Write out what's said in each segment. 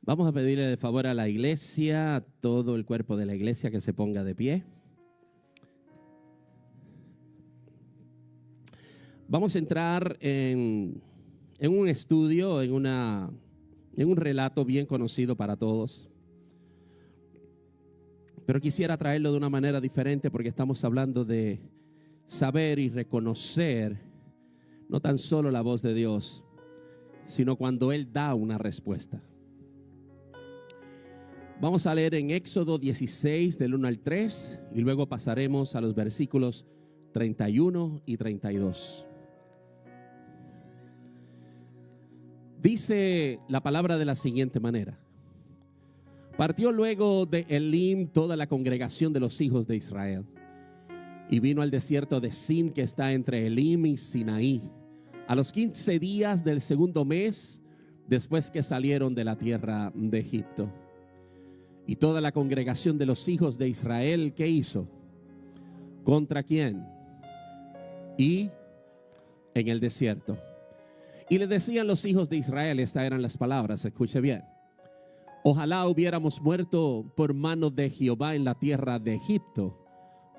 Vamos a pedirle de favor a la iglesia, a todo el cuerpo de la iglesia, que se ponga de pie. Vamos a entrar en un estudio, en un relato bien conocido para todos. Pero quisiera traerlo de una manera diferente porque estamos hablando de saber y reconocer no tan solo la voz de Dios, sino cuando Él da una respuesta. Vamos a leer en Éxodo 16 del 1 al 3 y luego pasaremos a los versículos 31 y 32. Dice la palabra de la siguiente manera: partió luego de Elim toda la congregación de los hijos de Israel y vino al desierto de Sin, que está entre Elim y Sinaí, a los 15 días del segundo mes después que salieron de la tierra de Egipto. Y toda la congregación de los hijos de Israel, ¿qué hizo? ¿Contra quién? Y en el desierto. Y le decían los hijos de Israel, estas eran las palabras, escuche bien: ojalá hubiéramos muerto por mano de Jehová en la tierra de Egipto,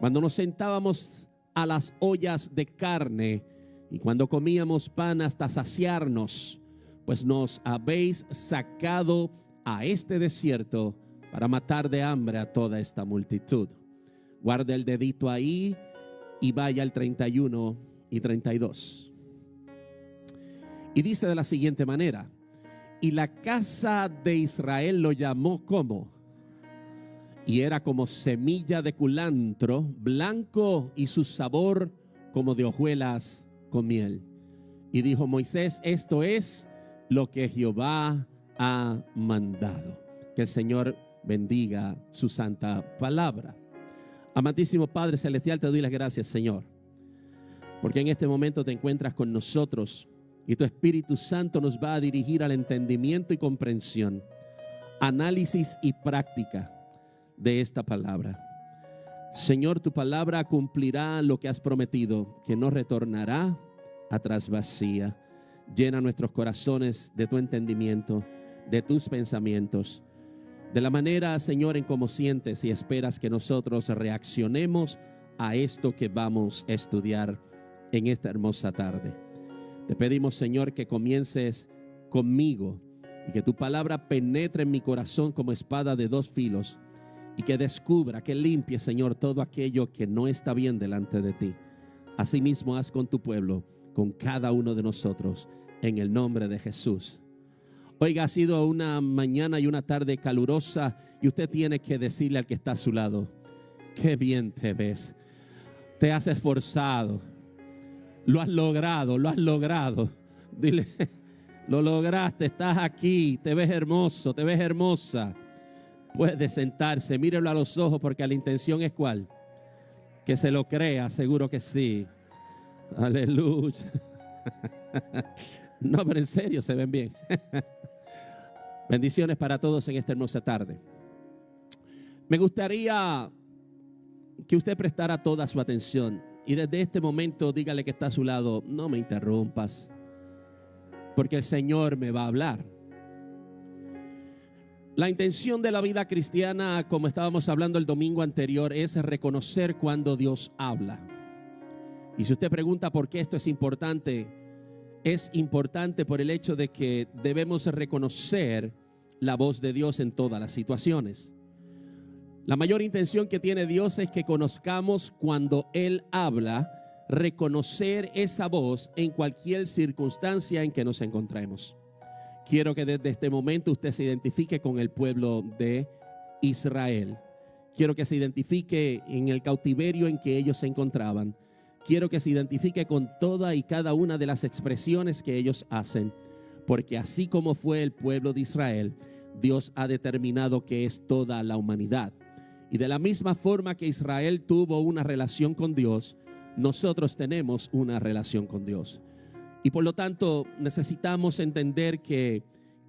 cuando nos sentábamos a las ollas de carne y cuando comíamos pan hasta saciarnos, pues nos habéis sacado a este desierto para matar de hambre a toda esta multitud. Guarda el dedito ahí y vaya al 31 y 32. Y dice de la siguiente manera: y la casa de Israel lo llamó ¿cómo? Y era como semilla de culantro, blanco, y su sabor como de hojuelas con miel. Y dijo Moisés: esto es lo que Jehová ha mandado. Que el Señor bendiga su santa palabra. Amantísimo Padre Celestial, te doy las gracias, Señor, porque en este momento te encuentras con nosotros y tu Espíritu Santo nos va a dirigir al entendimiento y comprensión, análisis y práctica de esta palabra. Señor, tu palabra cumplirá lo que has prometido, que no retornará atrás vacía. Llena nuestros corazones de tu entendimiento, de tus pensamientos, de la manera, Señor, en cómo sientes y esperas que nosotros reaccionemos a esto que vamos a estudiar en esta hermosa tarde. Te pedimos, Señor, que comiences conmigo y que tu palabra penetre en mi corazón como espada de dos filos y que descubra, que limpie, Señor, todo aquello que no está bien delante de ti. Asimismo, haz con tu pueblo, con cada uno de nosotros, en el nombre de Jesús. Oiga, ha sido una mañana y una tarde calurosa y usted tiene que decirle al que está a su lado: qué bien te ves, te has esforzado, lo has logrado, lo has logrado. Dile: lo lograste, estás aquí, te ves hermoso, te ves hermosa. Puede sentarse, mírelo a los ojos, porque la intención es ¿cuál? Que se lo crea, seguro que sí. Aleluya. No, pero en serio, se ven bien. Bendiciones para todos en esta hermosa tarde. Me gustaría que usted prestara toda su atención y desde este momento dígale que está a su lado: no me interrumpas, porque el Señor me va a hablar. La intención de la vida cristiana, como estábamos hablando el domingo anterior, es reconocer cuando Dios habla. Y si usted pregunta por qué esto es importante por el hecho de que debemos reconocer la voz de Dios en todas las situaciones. La mayor intención que tiene Dios es que conozcamos cuando Él habla, reconocer esa voz en cualquier circunstancia en que nos encontremos. Quiero que desde este momento usted se identifique con el pueblo de Israel. Quiero que se identifique en el cautiverio en que ellos se encontraban. Quiero que se identifique con toda y cada una de las expresiones que ellos hacen, porque así como fue el pueblo de Israel, Dios ha determinado que es toda la humanidad. Y de la misma forma que Israel tuvo una relación con Dios, nosotros tenemos una relación con Dios. Y por lo tanto necesitamos entender que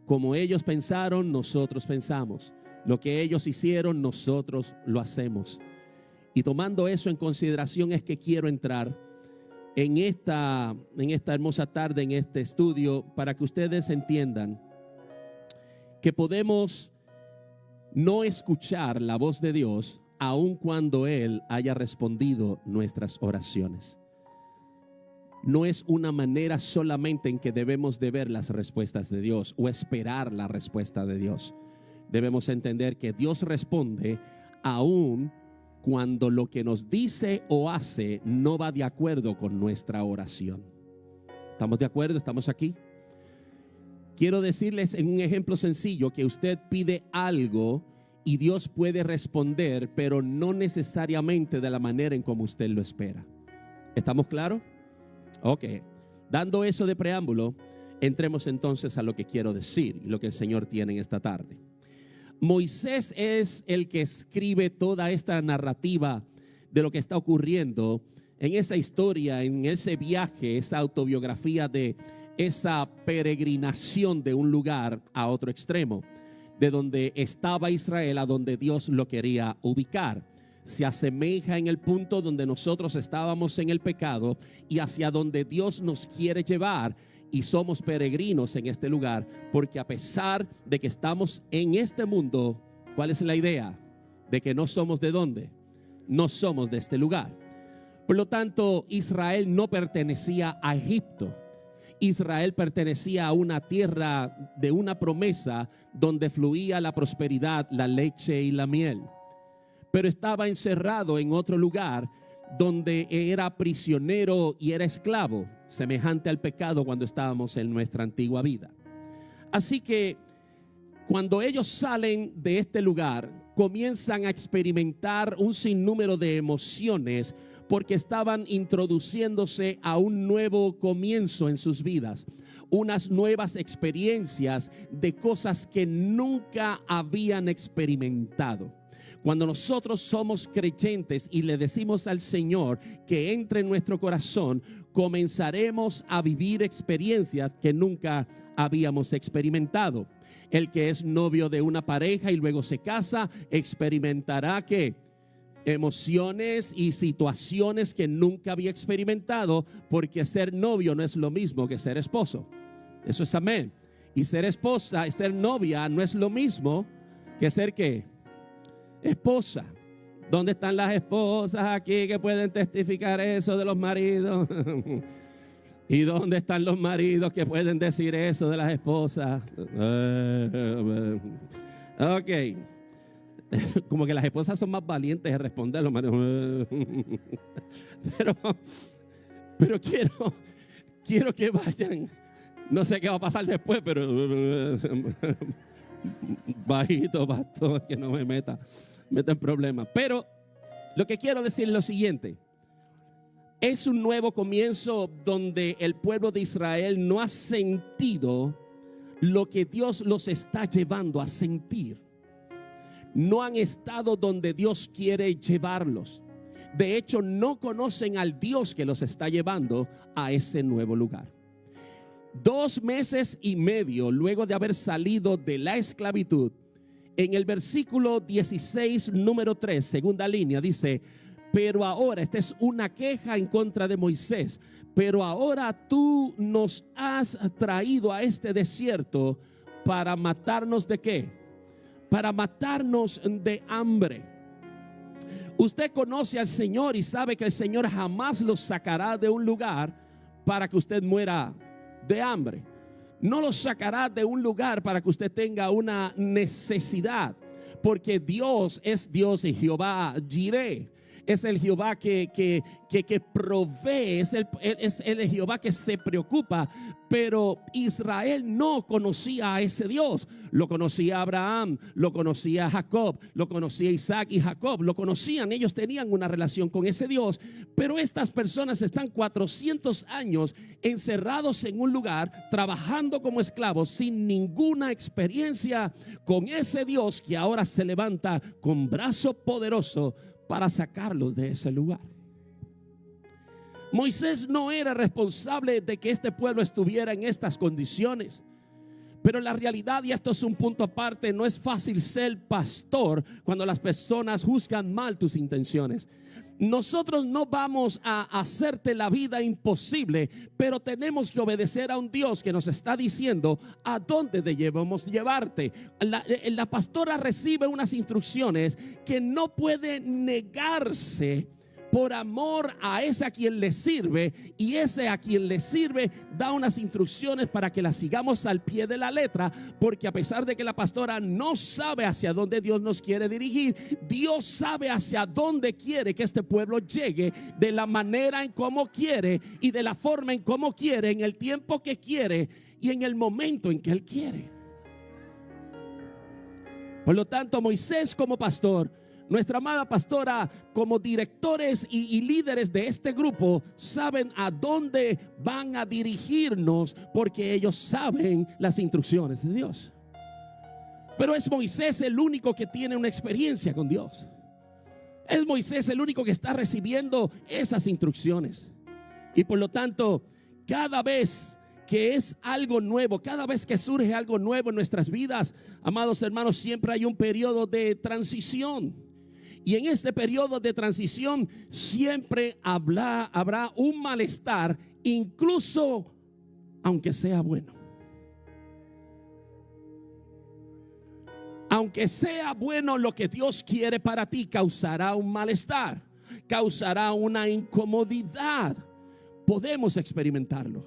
como ellos pensaron, nosotros pensamos. Lo que ellos hicieron, nosotros lo hacemos. Y tomando eso en consideración es que quiero entrar en esta hermosa tarde, en este estudio, para que ustedes entiendan que podemos no escuchar la voz de Dios aun cuando Él haya respondido nuestras oraciones. No es una manera solamente en que debemos de ver las respuestas de Dios o esperar la respuesta de Dios. Debemos entender que Dios responde aun cuando lo que nos dice o hace no va de acuerdo con nuestra oración. ¿Estamos de acuerdo? ¿Estamos aquí? Quiero decirles en un ejemplo sencillo que usted pide algo y Dios puede responder, pero no necesariamente de la manera en como usted lo espera. ¿Estamos claros? Ok. Dando eso de preámbulo, entremos entonces a lo que quiero decir y lo que el Señor tiene en esta tarde. Moisés es el que escribe toda esta narrativa de lo que está ocurriendo en esa historia, en ese viaje, esa autobiografía de esa peregrinación de un lugar a otro extremo, de donde estaba Israel a donde Dios lo quería ubicar. Se asemeja en el punto donde nosotros estábamos en el pecado y hacia donde Dios nos quiere llevar. Y somos peregrinos en este lugar, porque a pesar de que estamos en este mundo, ¿cuál es la idea? De que no somos de dónde, no somos de este lugar. Por lo tanto, Israel no pertenecía a Egipto. Israel pertenecía a una tierra de una promesa donde fluía la prosperidad, la leche y la miel. Pero estaba encerrado en otro lugar donde era prisionero y era esclavo, semejante al pecado cuando estábamos en nuestra antigua vida. Así que cuando ellos salen de este lugar, comienzan a experimentar un sinnúmero de emociones porque estaban introduciéndose a un nuevo comienzo en sus vidas, unas nuevas experiencias de cosas que nunca habían experimentado. Cuando nosotros somos creyentes y le decimos al Señor que entre en nuestro corazón, comenzaremos a vivir experiencias que nunca habíamos experimentado. El que es novio de una pareja y luego se casa, experimentará ¿qué? Emociones y situaciones que nunca había experimentado, porque ser novio no es lo mismo que ser esposo. Eso es amén. Y ser esposa y ser novia no es lo mismo que ser ¿qué? Esposa. ¿Dónde están las esposas aquí que pueden testificar eso de los maridos? ¿Y dónde están los maridos que pueden decir eso de las esposas? Ok. Como que las esposas son más valientes de responder a los maridos. Pero quiero que vayan. No sé qué va a pasar después, pero bajito, pastor, que no me meta en problemas. Pero lo que quiero decir es lo siguiente: es un nuevo comienzo donde el pueblo de Israel no ha sentido lo que Dios los está llevando a sentir. No han estado donde Dios quiere llevarlos. De hecho, no conocen al Dios que los está llevando a ese nuevo lugar. 2 meses y medio luego de haber salido de la esclavitud, en el versículo 16, número 3, segunda línea, dice: pero ahora, esta es una queja en contra de Moisés, pero ahora tú nos has traído a este desierto para matarnos ¿de qué? Para matarnos de hambre. Usted conoce al Señor y sabe que el Señor jamás los sacará de un lugar para que usted muera de hambre. No los sacará de un lugar para que usted tenga una necesidad, porque Dios es Dios y Jehová Jireh. Es el Jehová que provee, es el Jehová que se preocupa. Pero Israel no conocía a ese Dios. Lo conocía Abraham, lo conocía Jacob, lo conocía Isaac y Jacob. Lo conocían, ellos tenían una relación con ese Dios. Pero estas personas están 400 años encerrados en un lugar, trabajando como esclavos, sin ninguna experiencia con ese Dios que ahora se levanta con brazo poderoso para sacarlos de ese lugar. Moisés no era responsable de que este pueblo estuviera en estas condiciones. Pero la realidad, y esto es un punto aparte, no es fácil ser pastor cuando las personas juzgan mal tus intenciones. Nosotros no vamos a hacerte la vida imposible, pero tenemos que obedecer a un Dios que nos está diciendo a dónde debemos llevarte. La pastora recibe unas instrucciones que no puede negarse por amor a ese a quien le sirve, y ese a quien le sirve da unas instrucciones para que las sigamos al pie de la letra, porque a pesar de que la pastora no sabe hacia dónde Dios nos quiere dirigir, Dios sabe hacia dónde quiere que este pueblo llegue, de la manera en cómo quiere y de la forma en cómo quiere, en el tiempo que quiere y en el momento en que Él quiere. Por lo tanto, Moisés como pastor, nuestra amada pastora como directores y líderes de este grupo saben a dónde van a dirigirnos, porque ellos saben las instrucciones de Dios. Pero es Moisés el único que tiene una experiencia con Dios. Es Moisés el único que está recibiendo esas instrucciones. Y por lo tanto, cada vez que es algo nuevo, cada vez que surge algo nuevo en nuestras vidas, amados hermanos, siempre hay un periodo de transición. Y en este periodo de transición siempre habrá un malestar, incluso aunque sea bueno. Aunque sea bueno, lo que Dios quiere para ti causará un malestar, causará una incomodidad. Podemos experimentarlo.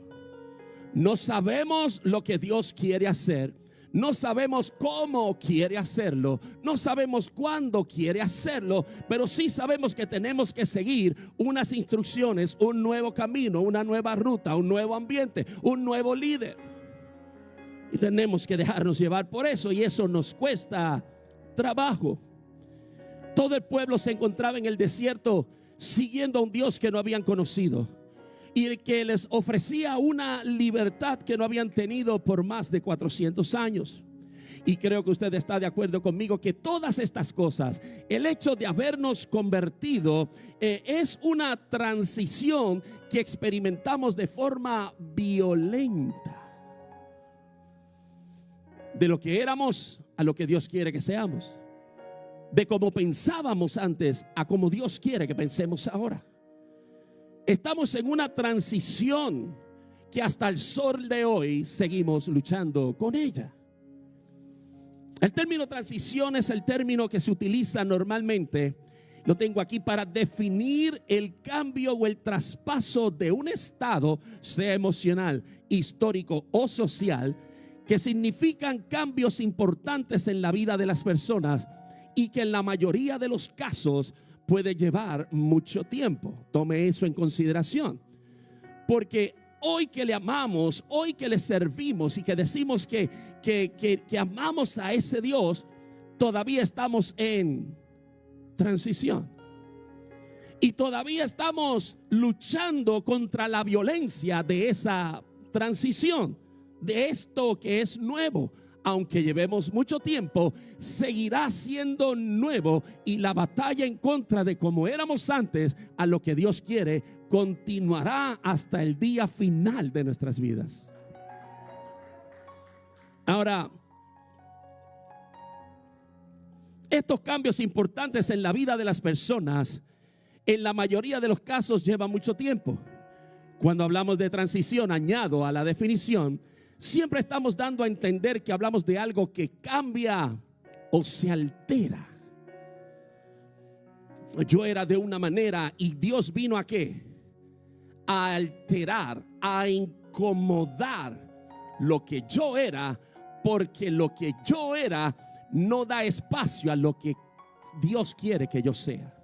No sabemos lo que Dios quiere hacer. No sabemos cómo quiere hacerlo, no sabemos cuándo quiere hacerlo, pero sí sabemos que tenemos que seguir unas instrucciones, un nuevo camino, una nueva ruta, un nuevo ambiente, un nuevo líder. Y tenemos que dejarnos llevar por eso, y eso nos cuesta trabajo. Todo el pueblo se encontraba en el desierto siguiendo a un Dios que no habían conocido, y que les ofrecía una libertad que no habían tenido por más de 400 años. Y creo que usted está de acuerdo conmigo que todas estas cosas, el hecho de habernos convertido, es una transición que experimentamos de forma violenta, de lo que éramos a lo que Dios quiere que seamos, de cómo pensábamos antes a cómo Dios quiere que pensemos ahora. Estamos en una transición que hasta el sol de hoy seguimos luchando con ella. El término transición es el término que se utiliza normalmente, lo tengo aquí, para definir el cambio o el traspaso de un estado, sea emocional, histórico o social, que significan cambios importantes en la vida de las personas y que en la mayoría de los casos puede llevar mucho tiempo. Tome eso en consideración, porque hoy que le amamos, hoy que le servimos y que decimos que amamos a ese Dios, todavía estamos en transición y todavía estamos luchando contra la violencia de esa transición, de esto que es nuevo. Aunque llevemos mucho tiempo, seguirá siendo nuevo, y la batalla en contra de como éramos antes a lo que Dios quiere continuará hasta el día final de nuestras vidas. Ahora, estos cambios importantes en la vida de las personas, en la mayoría de los casos, llevan mucho tiempo. Cuando hablamos de transición, añado a la definición, siempre estamos dando a entender que hablamos de algo que cambia o se altera. Yo era de una manera y Dios vino ¿a qué? A alterar, a incomodar lo que yo era, porque lo que yo era no da espacio a lo que Dios quiere que yo sea.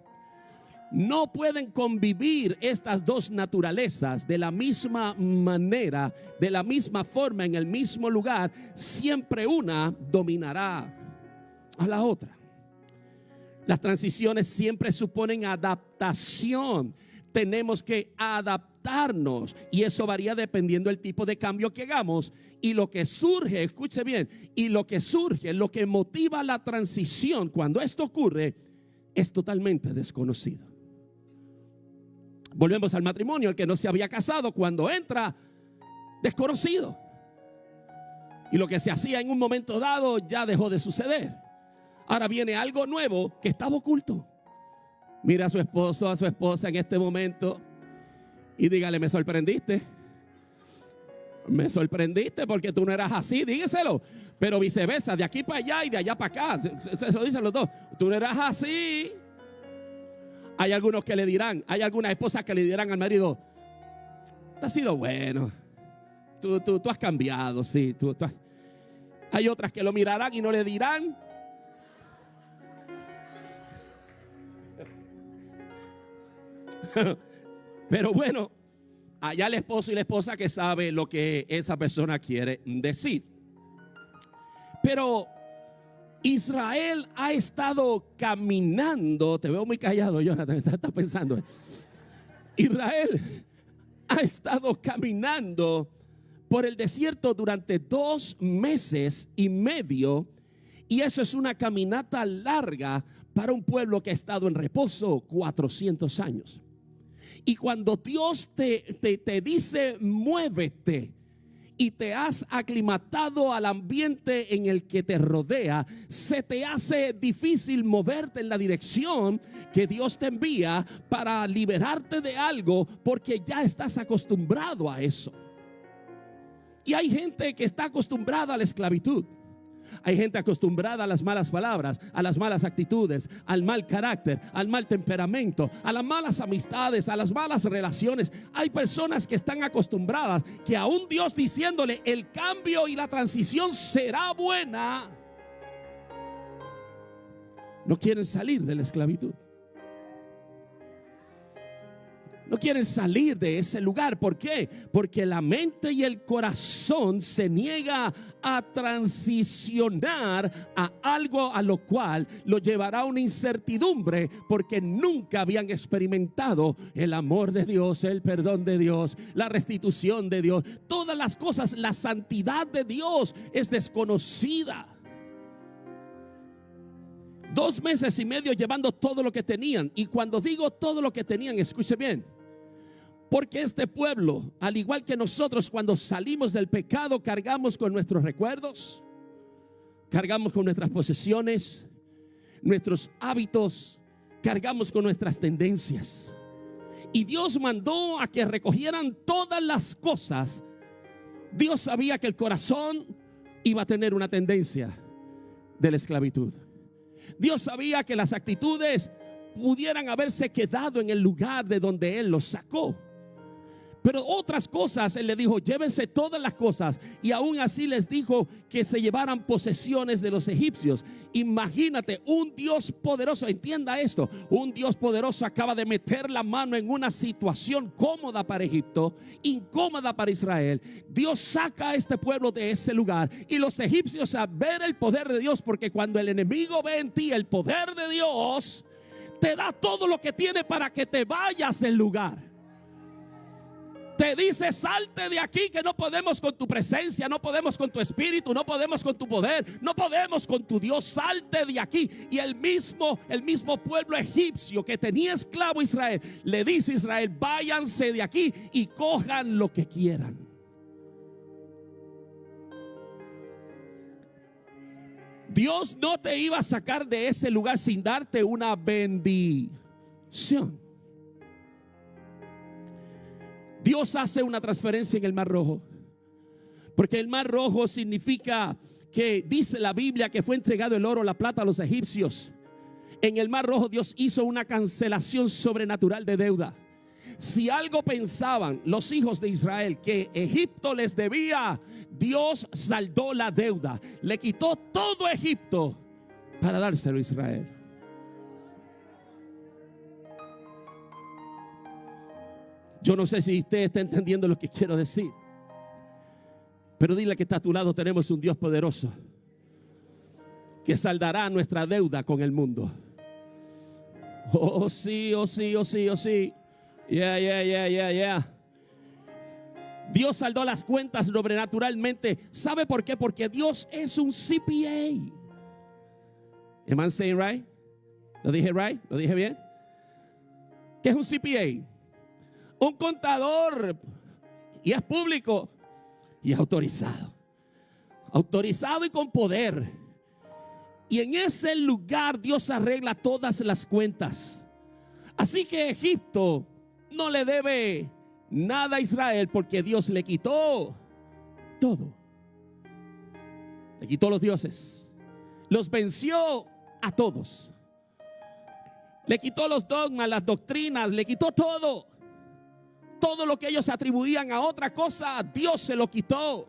No pueden convivir estas dos naturalezas de la misma manera, de la misma forma, en el mismo lugar. Siempre una dominará a la otra. Las transiciones siempre suponen adaptación. Tenemos que adaptarnos, y eso varía dependiendo del tipo de cambio que hagamos. Y lo que surge, escuche bien, y lo que surge, lo que motiva la transición cuando esto ocurre, es totalmente desconocido. Volvemos al matrimonio. El que no se había casado, cuando entra, desconocido, y lo que se hacía en un momento dado ya dejó de suceder. Ahora viene algo nuevo que estaba oculto, Mira a su esposo, a su esposa en este momento y dígale: me sorprendiste. Me sorprendiste porque tú no eras así, dígaselo. Pero viceversa, de aquí para allá y de allá para acá. Se lo dicen los dos. Tú no eras así. Hay algunos que le dirán, hay algunas esposas que le dirán al marido: tú has sido bueno. Tú has cambiado, sí. Hay otras que lo mirarán y no le dirán. Pero bueno, allá el esposo y la esposa que sabe lo que esa persona quiere decir. Pero Israel ha estado caminando. Te veo muy callado, Jonathan, estás pensando. Israel ha estado caminando por el desierto durante 2 meses y medio. Y eso es una caminata larga para un pueblo que ha estado en reposo 400 años. Y cuando Dios te dice muévete y te has aclimatado al ambiente en el que te rodea, se te hace difícil moverte en la dirección que Dios te envía para liberarte de algo, porque ya estás acostumbrado a eso. Y hay gente que está acostumbrada a la esclavitud. Hay gente acostumbrada a las malas palabras, a las malas actitudes, al mal carácter, al mal temperamento, a las malas amistades, a las malas relaciones. Hay personas que están acostumbradas que aún Dios diciéndole el cambio y la transición será buena, no quieren salir de la esclavitud. No quieren salir de ese lugar. ¿Por qué? Porque la mente y el corazón se niega a transicionar a algo a lo cual lo llevará a una incertidumbre, porque nunca habían experimentado el amor de Dios, el perdón de Dios, la restitución de Dios, todas las cosas. La santidad de Dios es desconocida. 2 meses y medio llevando todo lo que tenían. Y cuando digo todo lo que tenían, escuche bien, porque este pueblo, al igual que nosotros, cuando salimos del pecado, cargamos con nuestros recuerdos, cargamos con nuestras posesiones, nuestros hábitos, cargamos con nuestras tendencias. Y Dios mandó a que recogieran todas las cosas. Dios sabía que el corazón iba a tener una tendencia de la esclavitud. Dios sabía que las actitudes pudieran haberse quedado en el lugar de donde Él los sacó. Pero otras cosas, Él le dijo: llévense todas las cosas. Y aún así les dijo que se llevaran posesiones de los egipcios. Imagínate, un Dios poderoso, entienda esto, un Dios poderoso acaba de meter la mano en una situación cómoda para Egipto, incómoda para Israel. Dios saca a este pueblo de ese lugar, y los egipcios, a ver el poder de Dios, porque cuando el enemigo ve en ti el poder de Dios, te da todo lo que tiene para que te vayas del lugar. Te dice: salte de aquí, que no podemos con tu presencia, no podemos con tu espíritu, no podemos con tu poder, no podemos con tu Dios, salte de aquí. Y el mismo pueblo egipcio que tenía esclavo a Israel, le dice a Israel: váyanse de aquí y cojan lo que quieran. Dios no te iba a sacar de ese lugar sin darte una bendición. Dios hace una transferencia en el Mar Rojo, porque el Mar Rojo significa que, dice la Biblia, que fue entregado el oro, la plata a los egipcios. En el Mar Rojo Dios hizo una cancelación sobrenatural de deuda. Si algo pensaban los hijos de Israel que Egipto les debía, Dios saldó la deuda, le quitó todo Egipto para dárselo a Israel. Yo no sé si usted está entendiendo lo que quiero decir, pero dile que está a tu lado: tenemos un Dios poderoso que saldará nuestra deuda con el mundo. Oh sí, oh sí, oh sí, oh sí. Yeah. Dios saldó las cuentas sobrenaturalmente. ¿Sabe por qué? Porque Dios es un CPA. Am I saying right? ¿Lo dije right? ¿Lo dije bien? ¿Qué es un CPA? Un contador, y es público y es autorizado y con poder. Y en ese lugar Dios arregla todas las cuentas. Así que Egipto no le debe nada a Israel porque Dios le quitó todo. Le quitó los dioses, los venció a todos. Le quitó los dogmas, las doctrinas, le quitó todo. Todo lo que ellos atribuían a otra cosa, Dios se lo quitó.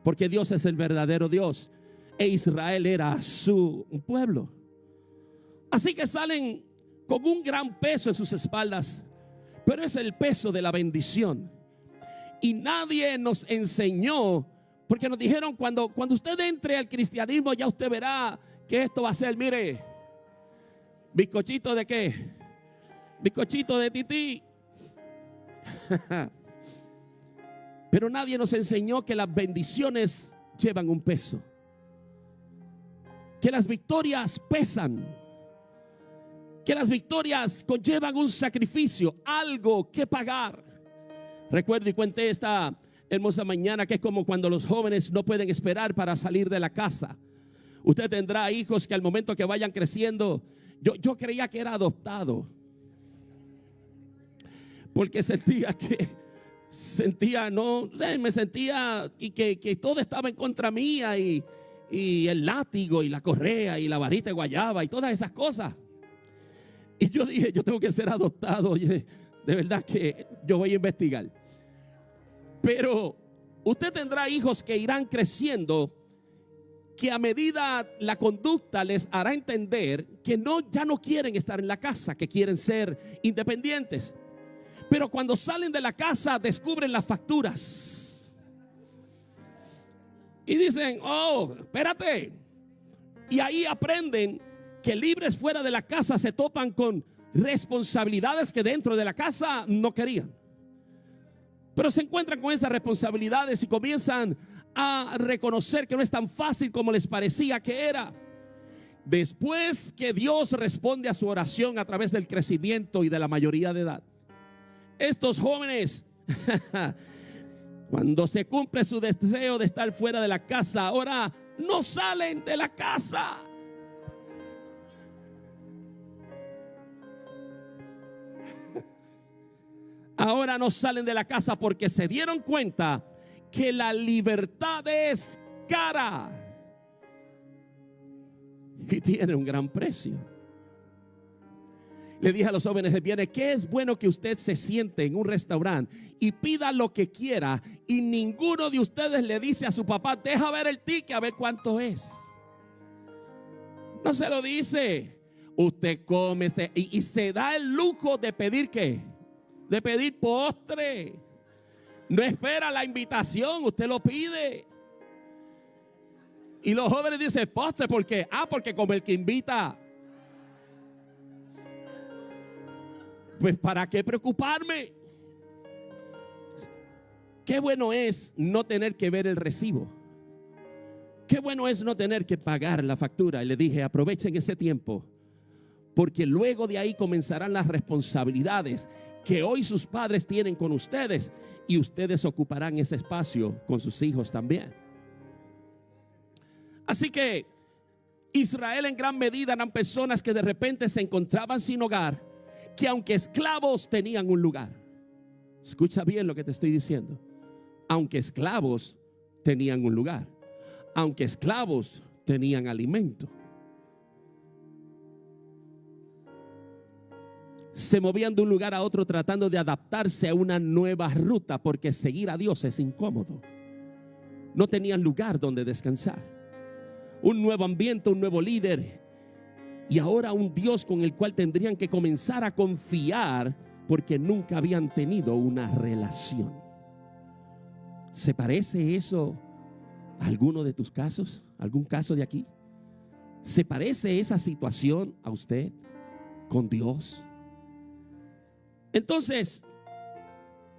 Porque Dios es el verdadero Dios e Israel era su pueblo. Así que salen con un gran peso en sus espaldas, pero es el peso de la bendición. Y nadie nos enseñó, porque nos dijeron cuando usted entre al cristianismo ya usted verá que esto va a ser, mire, bizcochito de qué, bizcochito de tití. Pero nadie nos enseñó que las bendiciones llevan un peso, que las victorias pesan, que las victorias conllevan un sacrificio, algo que pagar. Recuerdo y cuenté esta hermosa mañana que es como cuando los jóvenes no pueden esperar para salir de la casa. Usted tendrá hijos que al momento que vayan creciendo, yo creía que era adoptado, porque me sentía y que todo estaba en contra mía y el látigo y la correa y la varita de guayaba y todas esas cosas. Y yo dije, yo tengo que ser adoptado. De verdad que yo voy a investigar. Pero usted tendrá hijos que irán creciendo, que a medida la conducta les hará entender que ya no quieren estar en la casa, que quieren ser independientes. Pero cuando salen de la casa descubren las facturas y dicen, oh, espérate. Y ahí aprenden que libres fuera de la casa se topan con responsabilidades que dentro de la casa no querían. Pero se encuentran con esas responsabilidades y comienzan a reconocer que no es tan fácil como les parecía que era. Después que Dios responde a su oración a través del crecimiento y de la mayoría de edad, estos jóvenes, cuando se cumple su deseo de estar fuera de la casa, ahora no salen de la casa. Ahora no salen de la casa porque se dieron cuenta que la libertad es cara y tiene un gran precio. Le dije a los jóvenes de viernes que es bueno que usted se siente en un restaurante y pida lo que quiera y ninguno de ustedes le dice a su papá, deja ver el ticket a ver cuánto es. No se lo dice. Usted come y se da el lujo de pedir ¿qué? De pedir postre. No espera la invitación, usted lo pide. Y los jóvenes dicen postre, ¿por qué? Porque como el que invita. Pues ¿para qué preocuparme? Qué bueno es no tener que ver el recibo. Qué bueno es no tener que pagar la factura. Y le dije, aprovechen ese tiempo, porque luego de ahí comenzarán las responsabilidades que hoy sus padres tienen con ustedes y ustedes ocuparán ese espacio con sus hijos también. Así que Israel en gran medida eran personas que de repente se encontraban sin hogar, que aunque esclavos tenían un lugar. Escucha bien lo que te estoy diciendo. Aunque esclavos tenían un lugar, aunque esclavos tenían alimento. Se movían de un lugar a otro tratando de adaptarse a una nueva ruta, porque seguir a Dios es incómodo. No tenían lugar donde descansar. Un nuevo ambiente, un nuevo líder y ahora un Dios con el cual tendrían que comenzar a confiar, porque nunca habían tenido una relación. ¿Se parece eso a alguno de tus casos? ¿Algún caso de aquí? ¿Se parece esa situación a usted con Dios? Entonces,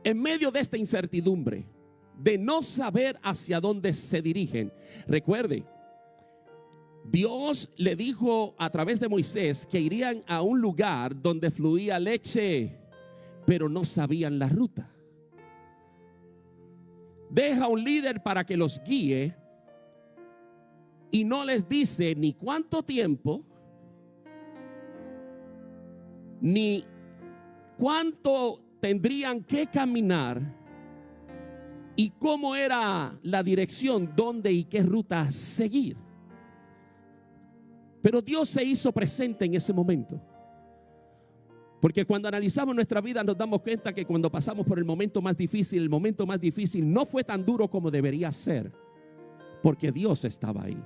en medio de esta incertidumbre, de no saber hacia dónde se dirigen, recuerde, Dios le dijo a través de Moisés que irían a un lugar donde fluía leche, pero no sabían la ruta. Deja un líder para que los guíe y no les dice ni cuánto tiempo, ni cuánto tendrían que caminar y cómo era la dirección, dónde y qué ruta seguir. Pero Dios se hizo presente en ese momento. Porque cuando analizamos nuestra vida nos damos cuenta que cuando pasamos por el momento más difícil no fue tan duro como debería ser, porque Dios estaba ahí.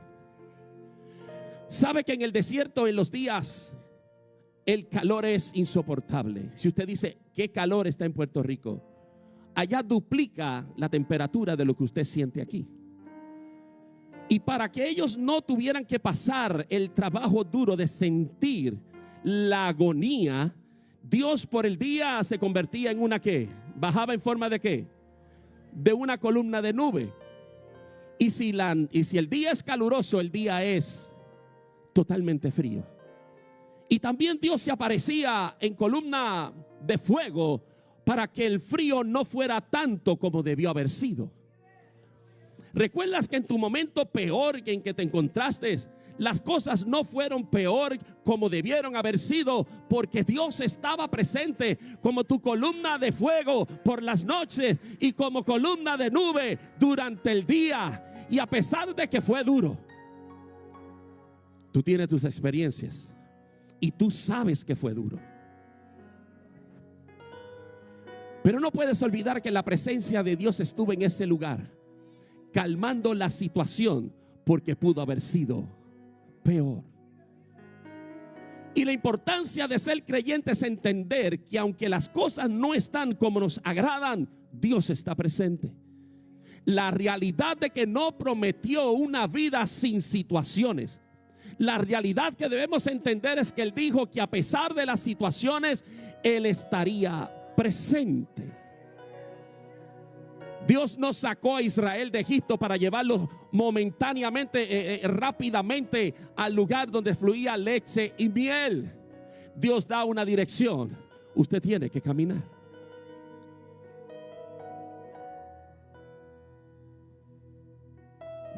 Sabe que en el desierto, en los días, el calor es insoportable. Si usted dice, ¿qué calor está en Puerto Rico? Allá duplica la temperatura de lo que usted siente aquí. Y para que ellos no tuvieran que pasar el trabajo duro de sentir la agonía, Dios por el día se convertía en una ¿qué? Bajaba en forma de ¿qué? De una columna de nube. Y si el día es caluroso, el día es totalmente frío. Y también Dios se aparecía en columna de fuego para que el frío no fuera tanto como debió haber sido. ¿Recuerdas que en tu momento peor en que te encontraste, las cosas no fueron peor como debieron haber sido? Porque Dios estaba presente como tu columna de fuego por las noches y como columna de nube durante el día. Y a pesar de que fue duro, tú tienes tus experiencias y tú sabes que fue duro. Pero no puedes olvidar que la presencia de Dios estuvo en ese lugar, calmando la situación, porque pudo haber sido peor. Y la importancia de ser creyente es entender que aunque las cosas no están como nos agradan, Dios está presente. La realidad de que no prometió una vida sin situaciones. La realidad que debemos entender es que Él dijo que a pesar de las situaciones, Él estaría presente. Dios no sacó a Israel de Egipto para llevarlos momentáneamente, rápidamente al lugar donde fluía leche y miel. Dios da una dirección. Usted tiene que caminar.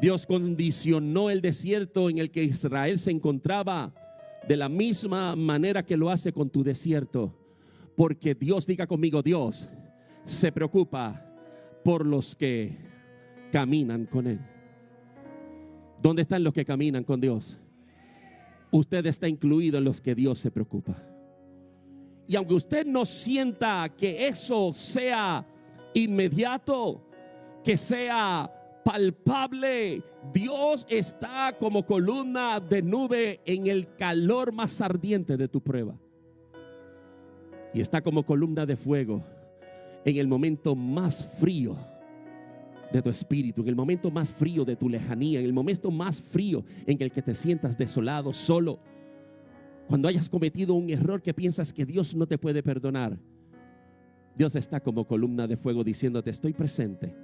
Dios condicionó el desierto en el que Israel se encontraba de la misma manera que lo hace con tu desierto. Porque Dios, diga conmigo, Dios se preocupa por los que caminan con Él. ¿Dónde están los que caminan con Dios? Usted está incluido en los que Dios se preocupa. Y aunque usted no sienta que eso sea inmediato, que sea palpable, Dios está como columna de nube en el calor más ardiente de tu prueba. Y está como columna de fuego en el momento más frío de tu espíritu, en el momento más frío de tu lejanía, en el momento más frío en el que te sientas desolado, solo. Cuando hayas cometido un error que piensas que Dios no te puede perdonar, Dios está como columna de fuego diciéndote: estoy presente,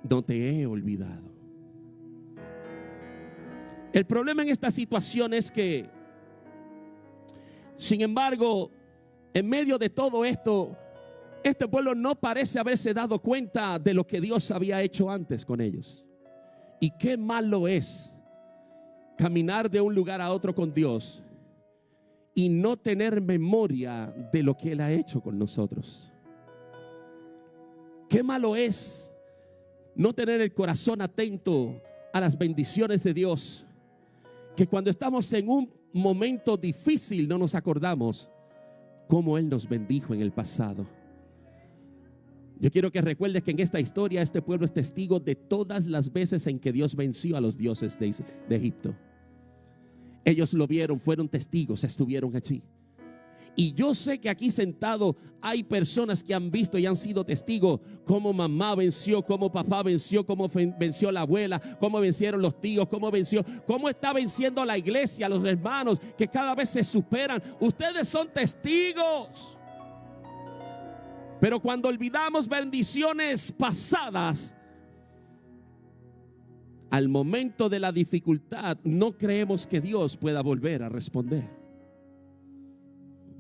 no te he olvidado. El problema en esta situación es que, sin embargo, en medio de todo esto, este pueblo no parece haberse dado cuenta de lo que Dios había hecho antes con ellos. Y qué malo es caminar de un lugar a otro con Dios y no tener memoria de lo que Él ha hecho con nosotros. Qué malo es no tener el corazón atento a las bendiciones de Dios, que cuando estamos en un momento difícil no nos acordamos cómo Él nos bendijo en el pasado. Yo quiero que recuerdes que en esta historia este pueblo es testigo de todas las veces en que Dios venció a los dioses de Egipto. Ellos lo vieron, fueron testigos, estuvieron allí. Y yo sé que aquí sentado hay personas que han visto y han sido testigos cómo mamá venció, cómo papá venció, cómo venció la abuela, cómo vencieron los tíos, cómo está venciendo la iglesia, los hermanos que cada vez se superan. Ustedes son testigos. Pero cuando olvidamos bendiciones pasadas, al momento de la dificultad, no creemos que Dios pueda volver a responder.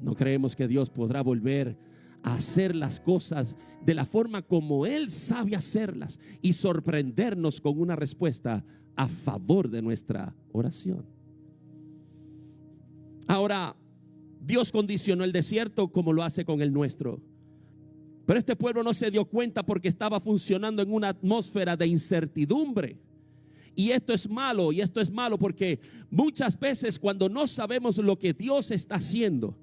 No creemos que Dios podrá volver a hacer las cosas de la forma como Él sabe hacerlas y sorprendernos con una respuesta a favor de nuestra oración. Ahora, Dios condicionó el desierto como lo hace con el nuestro. Pero este pueblo no se dio cuenta porque estaba funcionando en una atmósfera de incertidumbre. Y esto es malo porque muchas veces cuando no sabemos lo que Dios está haciendo,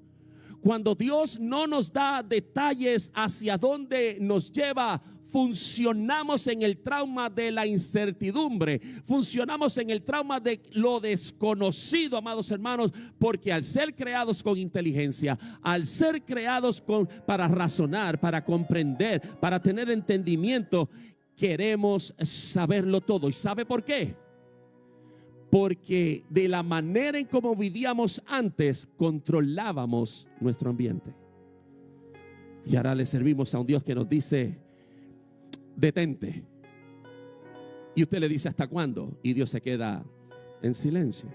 cuando Dios no nos da detalles hacia dónde nos lleva, funcionamos en el trauma de la incertidumbre, funcionamos en el trauma de lo desconocido, amados hermanos, porque al ser creados con inteligencia, al ser creados para razonar, para comprender, para tener entendimiento, queremos saberlo todo. ¿Y sabe por qué? Porque de la manera en cómo vivíamos antes, controlábamos nuestro ambiente. Y ahora le servimos a un Dios que nos dice: detente. Y usted le dice: ¿hasta cuándo? Y Dios se queda en silencio.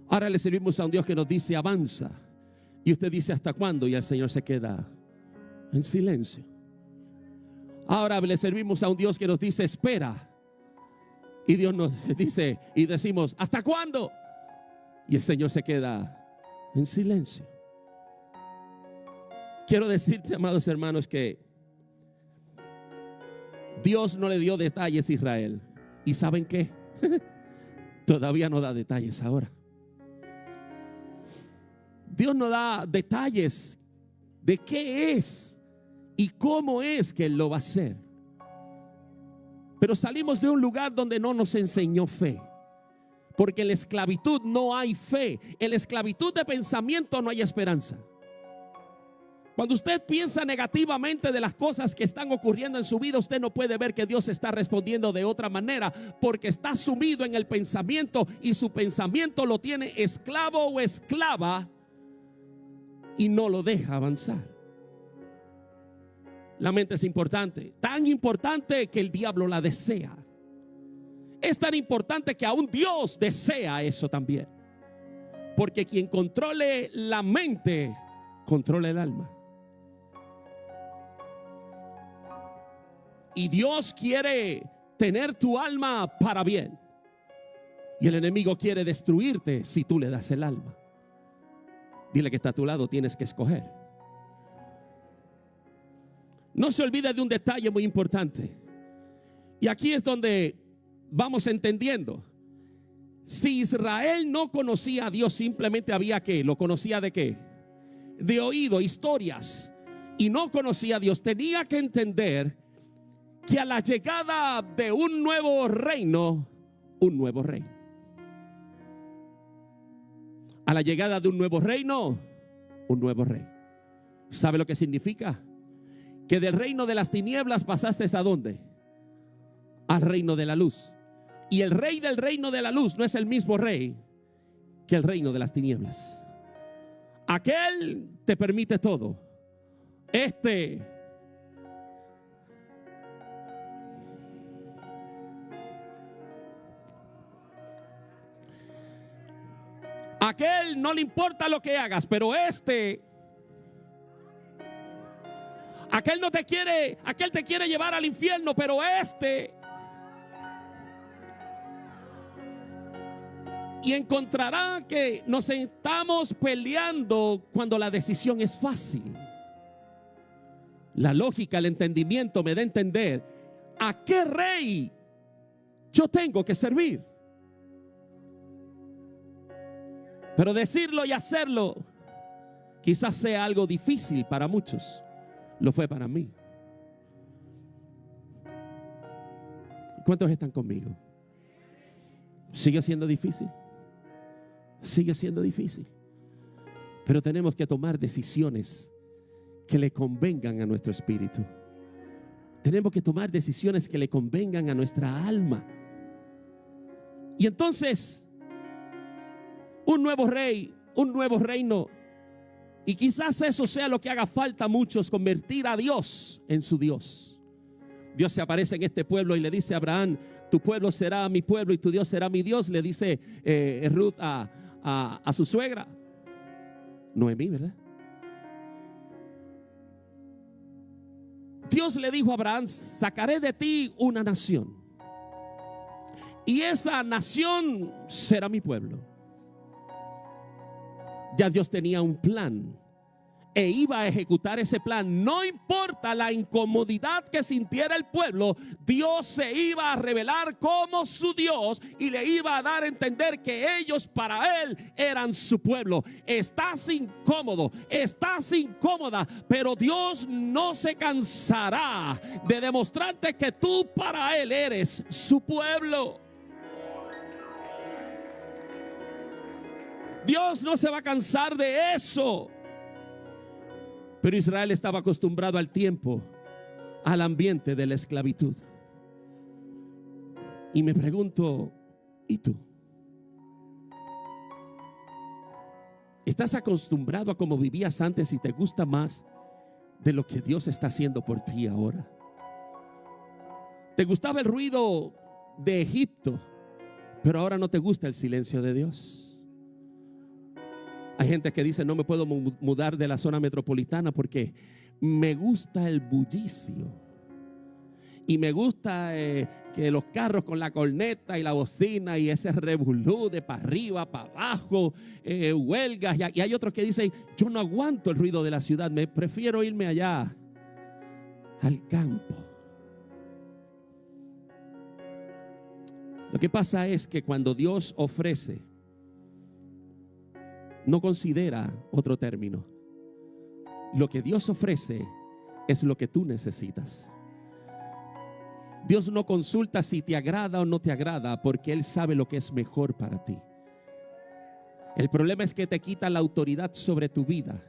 Ahora le servimos a un Dios que nos dice: avanza. Y usted dice: ¿hasta cuándo? Y el Señor se queda en silencio. Ahora le servimos a un Dios que nos dice: espera. Y Dios nos dice y decimos: ¿hasta cuándo? Y el Señor se queda en silencio. Quiero decirte, amados hermanos, que Dios no le dio detalles a Israel. ¿Y saben qué? Todavía no da detalles ahora. Dios no da detalles de qué es y cómo es que Él lo va a hacer. Pero salimos de un lugar donde no nos enseñó fe. Porque en la esclavitud no hay fe. En la esclavitud de pensamiento no hay esperanza. Cuando usted piensa negativamente de las cosas que están ocurriendo en su vida, usted no puede ver que Dios está respondiendo de otra manera, porque está sumido en el pensamiento y su pensamiento lo tiene esclavo o esclava y no lo deja avanzar. La mente es importante, tan importante que el diablo la desea. Es tan importante que aún Dios desea eso también. Porque quien controle la mente, controla el alma. Y Dios quiere tener tu alma para bien. Y el enemigo quiere destruirte si tú le das el alma. Dile que está a tu lado: tienes que escoger. No se olvide de un detalle muy importante. Y aquí es donde vamos entendiendo. Si Israel no conocía a Dios, simplemente había que, ¿lo conocía de qué? De oído, historias. Y no conocía a Dios. Tenía que entender que a la llegada de un nuevo reino, un nuevo rey. A la llegada de un nuevo reino, un nuevo rey. ¿Sabe lo que significa? Que del reino de las tinieblas pasaste ¿a dónde? Al reino de la luz. Y el rey del reino de la luz no es el mismo rey que el reino de las tinieblas. Aquel te permite todo. Aquel no le importa lo que hagas, pero aquel no te quiere, aquel te quiere llevar al infierno, pero y encontrará que nos estamos peleando cuando la decisión es fácil. La lógica, el entendimiento me da a entender a qué rey yo tengo que servir. Pero decirlo y hacerlo quizás sea algo difícil para muchos. Lo fue para mí. ¿Cuántos están conmigo? Sigue siendo difícil. Sigue siendo difícil. Pero tenemos que tomar decisiones que le convengan a nuestro espíritu. Tenemos que tomar decisiones que le convengan a nuestra alma. Y entonces, un nuevo rey, un nuevo reino. Y quizás eso sea lo que haga falta a muchos: convertir a Dios en su Dios. Dios se aparece en este pueblo y le dice a Abraham: tu pueblo será mi pueblo y tu Dios será mi Dios. Le dice Ruth a su suegra, Noemí, ¿verdad? Dios le dijo a Abraham: sacaré de ti una nación, y esa nación será mi pueblo. Ya Dios tenía un plan e iba a ejecutar ese plan. No importa la incomodidad que sintiera el pueblo, Dios se iba a revelar como su Dios y le iba a dar a entender que ellos para Él eran su pueblo. Estás incómodo, estás incómoda, pero Dios no se cansará de demostrarte que tú para Él eres su pueblo. Dios no se va a cansar de eso. Pero Israel estaba acostumbrado al tiempo, al ambiente de la esclavitud. Y me pregunto, ¿y tú? ¿Estás acostumbrado a cómo vivías antes y te gusta más de lo que Dios está haciendo por ti ahora? ¿Te gustaba el ruido de Egipto, pero ahora no te gusta el silencio de Dios? Hay gente que dice: no me puedo mudar de la zona metropolitana porque me gusta el bullicio y me gusta que los carros con la corneta y la bocina y ese revolú de para arriba, para abajo, huelgas, y hay otros que dicen: yo no aguanto el ruido de la ciudad, me prefiero irme allá al campo. Lo que pasa es que cuando Dios ofrece, no considera otro término. Lo que Dios ofrece es lo que tú necesitas. Dios no consulta si te agrada o no te agrada, porque Él sabe lo que es mejor para ti. El problema es que te quita la autoridad sobre tu vida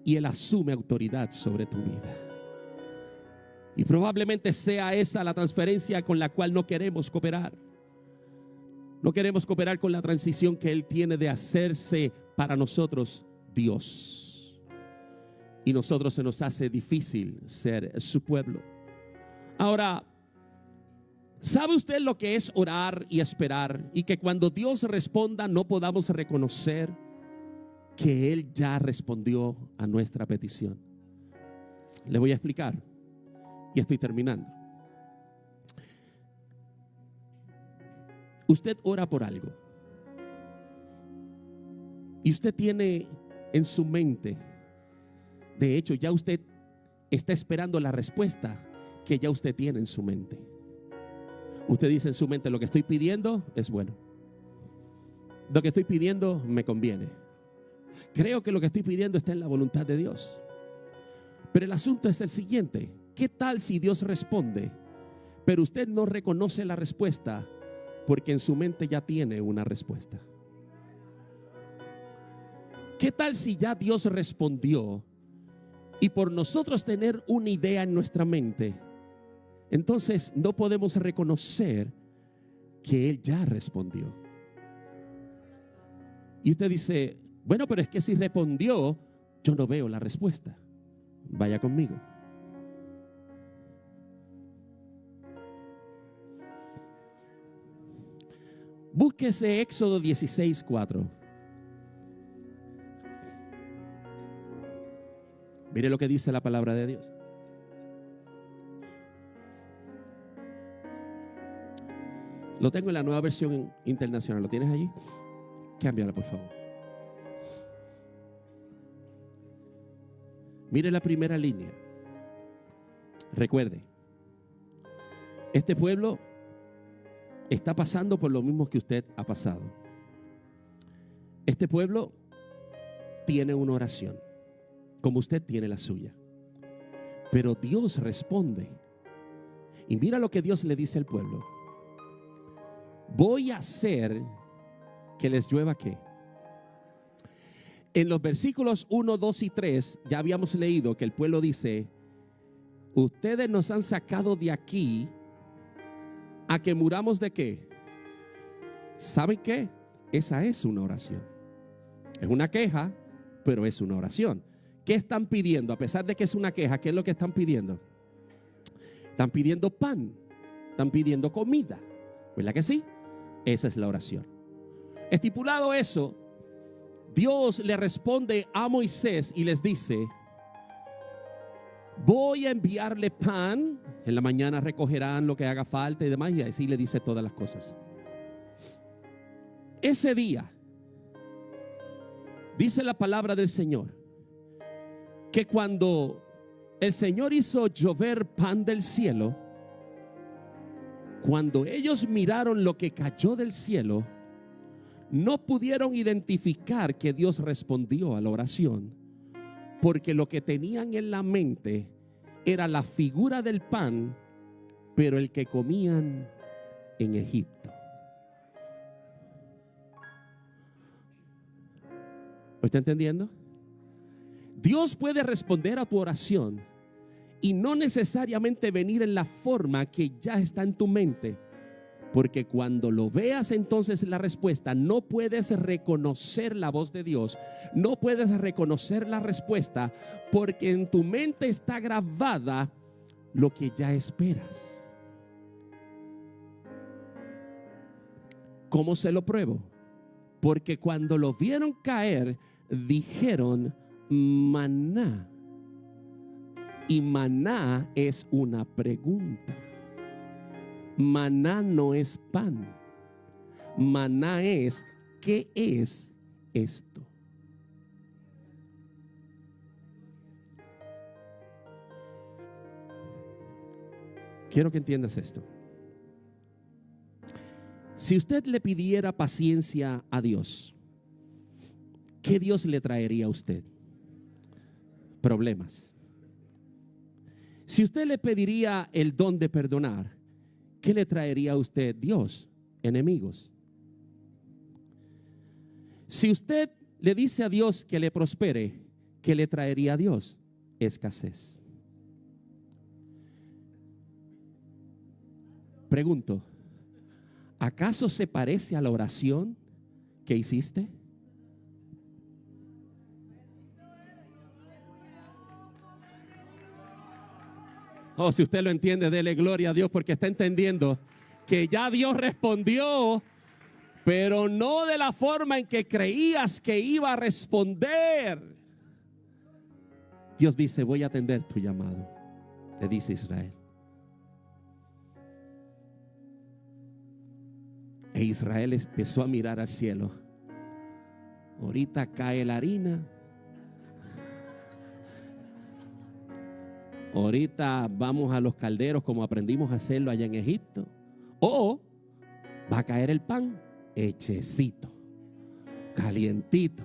y Él asume autoridad sobre tu vida. Y probablemente sea esa la transferencia con la cual no queremos cooperar. No queremos cooperar con la transición que Él tiene de hacerse para nosotros Dios. Y nosotros se nos hace difícil ser su pueblo. Ahora, ¿sabe usted lo que es orar y esperar? Y que cuando Dios responda no podamos reconocer que Él ya respondió a nuestra petición. Le voy a explicar y estoy terminando. Usted ora por algo y usted tiene en su mente, de hecho ya usted está esperando la respuesta que ya usted tiene en su mente. Usted dice en su mente: lo que estoy pidiendo es bueno, lo que estoy pidiendo me conviene, creo que lo que estoy pidiendo está en la voluntad de Dios. Pero el asunto es el siguiente: ¿qué tal si Dios responde, pero usted no reconoce la respuesta porque en su mente ya tiene una respuesta? ¿Qué tal si ya Dios respondió y por nosotros tener una idea en nuestra mente, entonces no podemos reconocer que Él ya respondió? Y usted dice: bueno, pero es que si respondió, yo no veo la respuesta. Vaya conmigo. Búsquese Éxodo 16:4. Mire lo que dice la palabra de Dios. Lo tengo en la Nueva Versión Internacional. ¿Lo tienes allí? Cámbiala, por favor. Mire la primera línea. Recuerde, este pueblo está pasando por lo mismo que usted ha pasado. Este pueblo tiene una oración, como usted tiene la suya. Pero Dios responde. Y mira lo que Dios le dice al pueblo: voy a hacer que les llueva ¿qué? En los versículos 1, 2 y 3 ya habíamos leído que el pueblo dice: ustedes nos han sacado de aquí a que muramos ¿de qué? ¿Saben qué? Esa es una oración. Es una queja, pero es una oración. ¿Qué están pidiendo? A pesar de que es una queja, ¿qué es lo que están pidiendo? Están pidiendo pan, están pidiendo comida, ¿verdad que sí? Esa es la oración. Estipulado eso, Dios le responde a Moisés y les dice: voy a enviarle pan, en la mañana recogerán lo que haga falta y demás, y así le dice todas las cosas. Ese día, Dice la palabra del Señor que cuando el Señor hizo llover pan del cielo, cuando ellos miraron lo que cayó del cielo, no pudieron identificar que Dios respondió a la oración, porque lo que tenían en la mente era la figura del pan, pero el que comían en Egipto. ¿Lo está entendiendo? Dios puede responder a tu oración y no necesariamente venir en la forma que ya está en tu mente, porque cuando lo veas entonces la respuesta, no puedes reconocer la voz de Dios, no puedes reconocer la respuesta, porque en tu mente está grabada lo que ya esperas. ¿Cómo se lo pruebo? Porque cuando lo vieron caer, dijeron maná. Y maná es una pregunta. Maná no es pan. Maná es, ¿qué es esto? Quiero que entiendas esto. Si usted le pidiera paciencia a Dios, ¿qué Dios le traería a usted? Problemas. Si usted le pediría el don de perdonar, ¿qué le traería a usted Dios? Enemigos. Si usted le dice a Dios que le prospere, ¿qué le traería a Dios? Escasez. Pregunto, ¿acaso se parece a la oración que hiciste? Oh, si usted lo entiende, dele gloria a Dios, porque está entendiendo que ya Dios respondió, pero no de la forma en que creías que iba a responder. Dios dice, voy a atender tu llamado, le dice Israel. E Israel empezó a mirar al cielo. Ahorita cae la harina. Ahorita vamos a los calderos como aprendimos a hacerlo allá en Egipto. O va a caer el pan hechecito, calientito.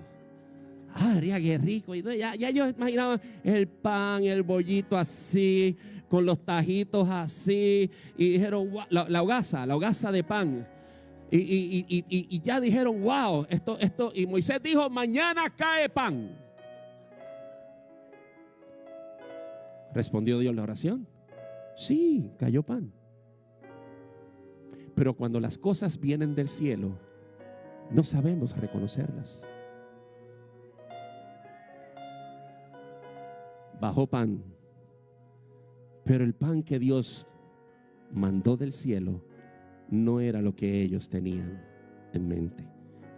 Haría que rico. Ya yo imaginaba el pan, el bollito así, con los tajitos así. Y dijeron, wow, la hogaza de pan. Y ya dijeron, wow, esto. Y Moisés dijo, mañana cae pan. ¿Respondió Dios la oración? Sí, cayó pan. Pero cuando las cosas vienen del cielo, no sabemos reconocerlas. Bajó pan, pero el pan que Dios mandó del cielo no era lo que ellos tenían en mente.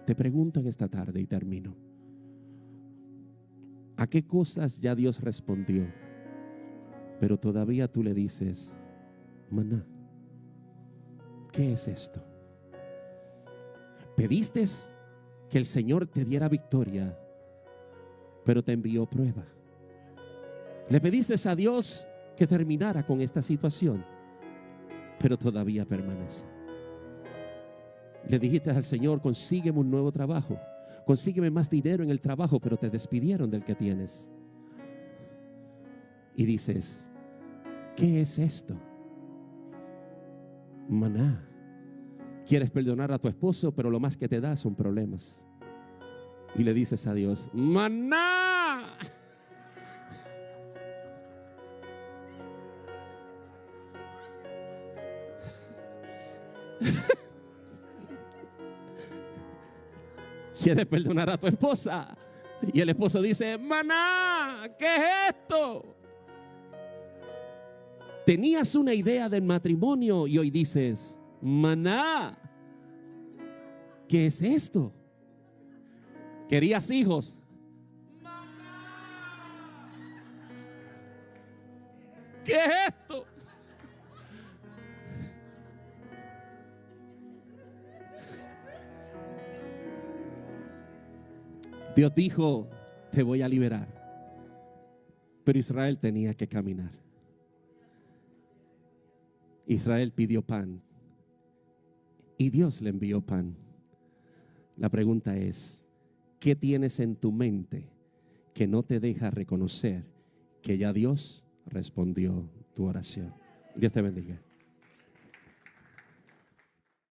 Te pregunto en esta tarde y termino. ¿A qué cosas ya Dios respondió? Pero todavía tú le dices, maná, ¿qué es esto? Pediste que el Señor te diera victoria, pero te envió prueba. Le pediste a Dios que terminara con esta situación, pero todavía permanece. Le dijiste al Señor, consígueme un nuevo trabajo, consígueme más dinero en el trabajo, pero te despidieron del que tienes. Y dices, ¿qué es esto? Maná. Quieres perdonar a tu esposo, pero lo más que te da son problemas. Y le dices a Dios, maná. Quieres perdonar a tu esposa y el esposo dice, maná, ¿qué es esto? Tenías una idea del matrimonio y hoy dices, maná, ¿qué es esto? Querías hijos. ¿Qué es esto? Dios dijo, te voy a liberar. Pero Israel tenía que caminar. Israel pidió pan y Dios le envió pan. La pregunta es, ¿qué tienes en tu mente que no te deja reconocer que ya Dios respondió tu oración? Dios te bendiga.